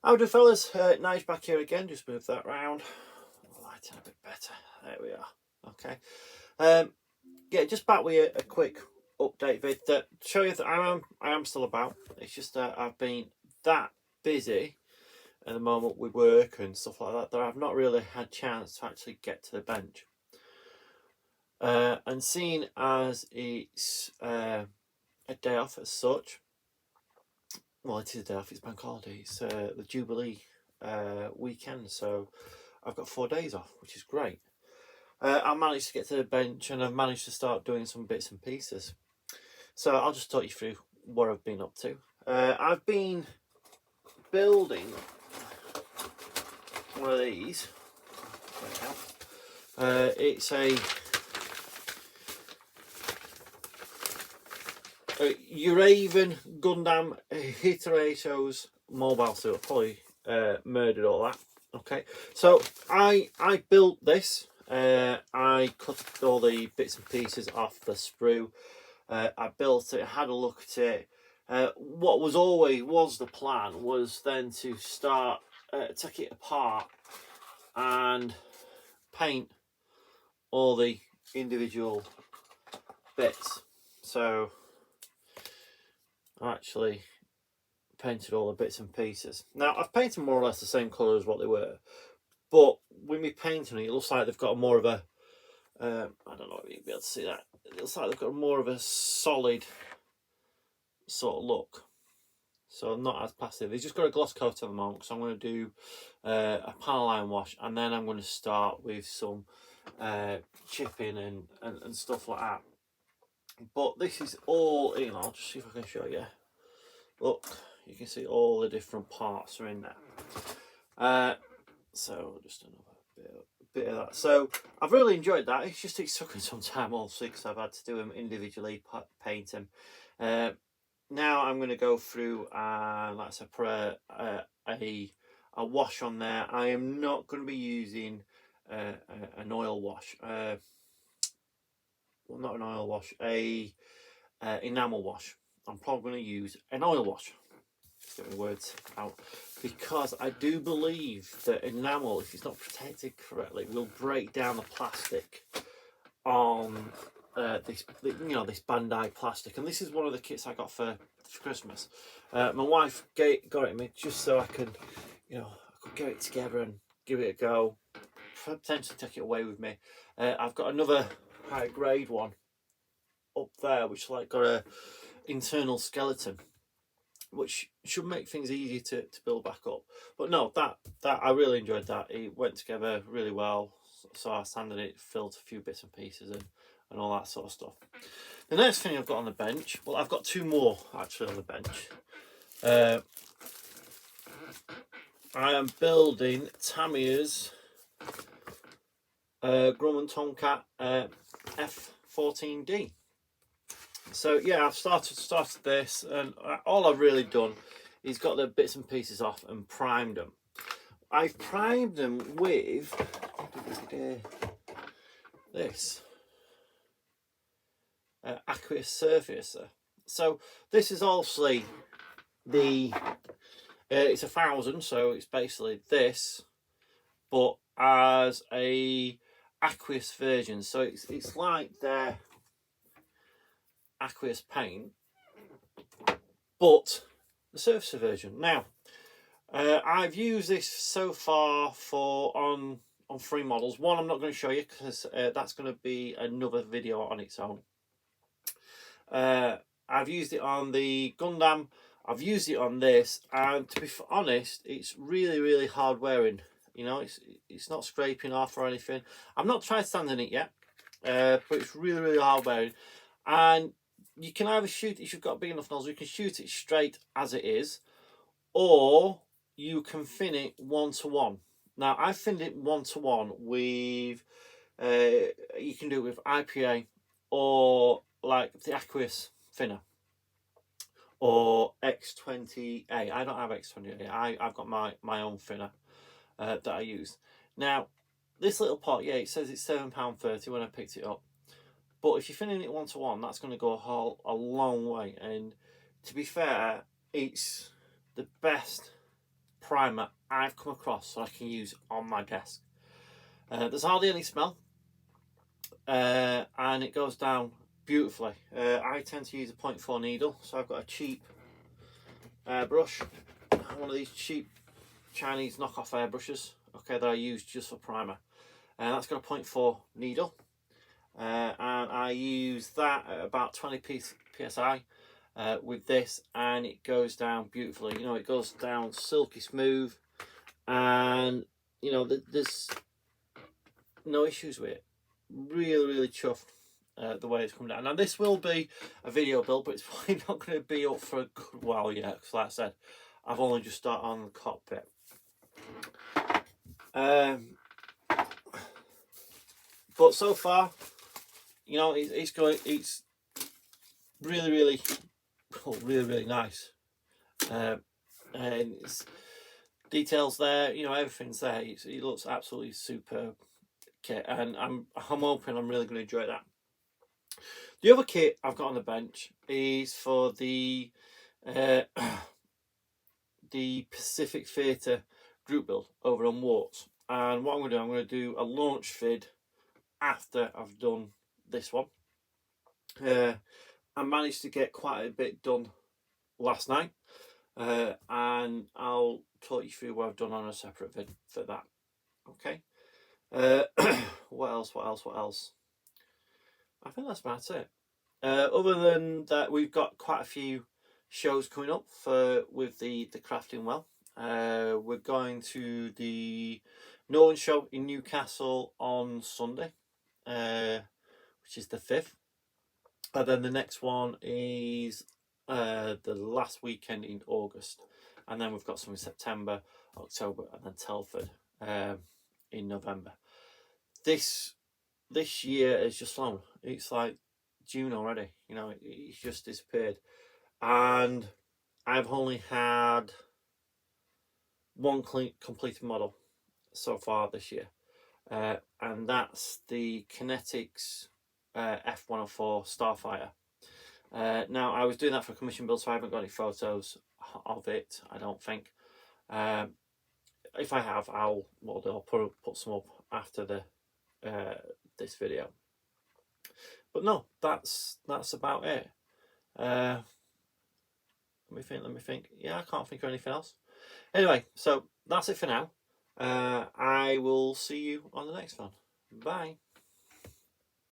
How do fellas? Nice back here again. Just move that round. Lighten a bit better. There we are. Okay. Yeah, just back with a quick update vid that show you that I am still about. It's just that I've been that busy at the moment with work and stuff like that I've not really had chance to actually get to the bench. And seeing as it's a day off as such, well, it is a day off. It's bank holiday. It's the Jubilee weekend, so I've got 4 days off, which is great. I managed to get to the bench and I've managed to start doing some bits and pieces. So I'll just talk you through what I've been up to. I've been building one of these. It's a Uraven Gundam Hiteratos mobile suit. I've probably murdered all that. Okay, so I built this. I cut all the bits and pieces off the sprue. I built it, had a look at it. What was the plan was then to start take it apart and paint all the individual bits. So I actually painted all the bits and pieces. Now I've painted more or less the same colour as what they were, but with me painting it looks like they've got more of a I don't know if you'll be able to see that. It looks like they've got more of a solid sort of look, so not as passive. They've just got a gloss coat at the moment, so I'm going to do a panel line wash, and then I'm going to start with some chipping and stuff like that. But this is all in. I'll just see if I can show you. Look, you can see all the different parts are in there. So just another bit of that. So I've really enjoyed that. It's taken some time, all six. I've had to do them individually, paint them. Now I'm going to go through and like I said, put a wash on there. I am not going to be using an oil wash. Well, not an oil wash, a enamel wash. I'm probably going to use an oil wash. Just get my words out, because I do believe that enamel, if it's not protected correctly, will break down the plastic on this Bandai plastic. And this is one of the kits I got for Christmas. My wife got it me just so I could, I could get it together and give it a go. Potentially take it away with me. I've got another high grade one up there, which got a internal skeleton, which should make things easier to build back up. But no, that I really enjoyed that. It went together really well. So I sanded it, filled a few bits and pieces and all that sort of stuff. The next thing I've got on the bench, well, I've got two more actually on the bench. I am building Tamiya's Grumman Tomcat F14D. So yeah, I've started this, and all I've really done is got the bits and pieces off and primed them. I've primed them with this aqueous surfacer. So this is obviously the it's 1,000, so it's basically this, but as a aqueous version. So it's like their aqueous paint, but the surfacer version. Now I've used this so far on 3 models. One I'm not going to show you because that's going to be another video on its own. I've used it on the Gundam, I've used it on this, and to be honest, it's really hard wearing. It's not scraping off or anything. I've not tried sanding it yet, but it's really hard wearing. And you can either shoot it, if you've got a big enough nozzle, you can shoot it straight as it is, or you can fin it 1-to-1. Now I finned it 1-to-1 with you can do it with IPA or like the aqueous finner or X20A. I don't have X20A. I've got my own finner that I use. Now this little pot, yeah, it says it's £7.30 when I picked it up, but if you're finning it 1-to-1, that's going to go a long way. And to be fair, it's the best primer I've come across that I can use on my desk. There's hardly any smell, and it goes down beautifully. I tend to use a 0.4 needle, so I've got a cheap airbrush, one of these cheap Chinese knockoff airbrushes, okay, that I use just for primer, and that's got a 0.4 needle, and I use that at about 20 psi with this, and it goes down beautifully. You know, it goes down silky smooth, and you know, there's no issues with it. Really chuffed the way it's come down. Now this will be a video build, but it's probably not going to be up for a good while yet, because like I said, I've only just started on the cockpit. But so far, you know, it's really nice. And it's details there, you know, everything's there. It looks absolutely superb kit, and I'm hoping I'm really going to enjoy that. The other kit I've got on the bench is for the the Pacific Theatre group build over on Warts, and what I'm going to do a launch vid after I've done this one. I managed to get quite a bit done last night, and I'll talk you through what I've done on a separate vid for that. Okay. What else? I think that's about it. Other than that, we've got quite a few shows coming up with the Crafting Well. We're going to the Northern Show in Newcastle on Sunday, which is the 5th. And then the next one is the last weekend in August. And then we've got some in September, October, and then Telford in November. This year has just flown. It's like June already. You know, it's just disappeared. And I've only had one completed model so far this year. And that's the Kinetics F104 Starfighter. Now, I was doing that for a commission build, so I haven't got any photos of it, I don't think. If I have, I'll put some up after the this video. But no, that's about it. Let me think. Yeah, I can't think of anything else. Anyway, so that's it for now. I will see you on the next one. Bye.